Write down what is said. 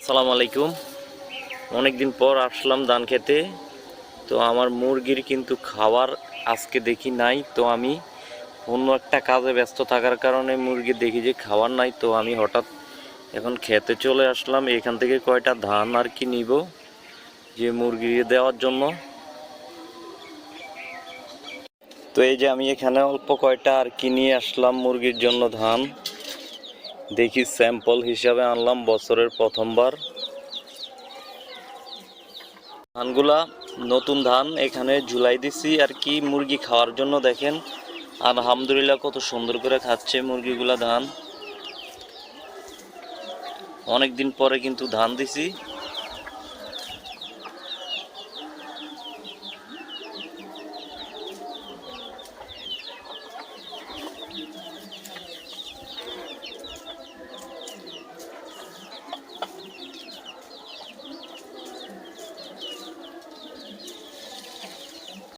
আসসালামু আলাইকুম। অনেক দিন পর আসলাম ধান খেতে। তো আমার মুরগির কিন্তু খাবার আজকে দেখি নাই। তো আমি অন্য একটা কাজে ব্যস্ত থাকার কারণে মুরগি দেখি যে খাবার নাই। তো আমি হঠাৎ এখন খেতে চলে আসলাম। এখান থেকে কয়টা ধান আর কি নিব যে মুরগি দেওয়ার জন্য। তো এই যে আমি এখানে অল্প কয়টা আর কি নিয়ে আসলাম মুরগির জন্য ধান। দেখি স্যাম্পল হিসাবে আনলাম বছরের প্রথমবার। ধানগুলা নতুন ধান এখানে ঝুলাই দিছি আর কি মুরগি খাওয়ার জন্য। দেখেন আলহামদুলিল্লাহ কত সুন্দর করে খাচ্ছে মুরগিগুলা ধান। অনেক দিন পরে কিন্তু ধান দিছি।